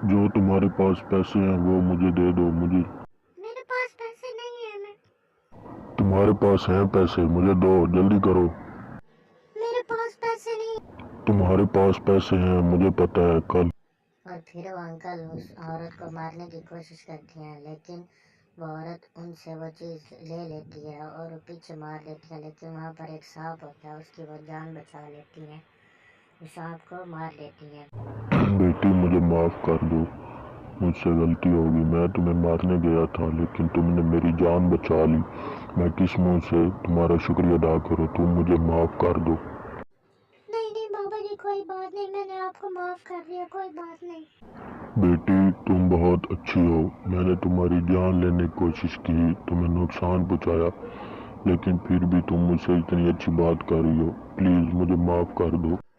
जो तुम्हारे पास पैसे हैं वो मुझे दे दो। मुझे मेरे पास पैसे नहीं है। मैं तुम्हारे पास हैं पैसे, मुझे दो, जल्दी करो। मेरे पास पैसे नहीं। तुम्हारे पास पैसे हैं, मुझे पता है। कल और फिर वो अंकल उस औरत को मारने की कोशिश करती हैं, लेकिन वो औरत उनसे वो चीज़ ले लेती है और वो पीछे मार लेती है। लेकिन वहाँ पर एक सांप होता है, उसकी वो जान बचा लेती है, उस सांप को मार लेती है। बेटी मुझे माफ कर दो, मुझसे गलती होगी। मैं तुम्हें मारने गया था लेकिन तुमने मेरी जान बचा ली। मैं किस मुंह से तुम्हारा शुक्रिया अदा करूं। तुम मुझे माफ कर दो। नहीं नहीं बाबा जी, कोई बात नहीं, मैंने आपको माफ़ कर दिया, कोई बात नहीं। बेटी तुम बहुत अच्छी हो। मैंने तुम्हारी जान लेने की कोशिश की, तुम्हें नुकसान पहुंचाया, लेकिन फिर भी तुम मुझसे इतनी अच्छी बात कर रही हो। प्लीज मुझे माफ कर दो।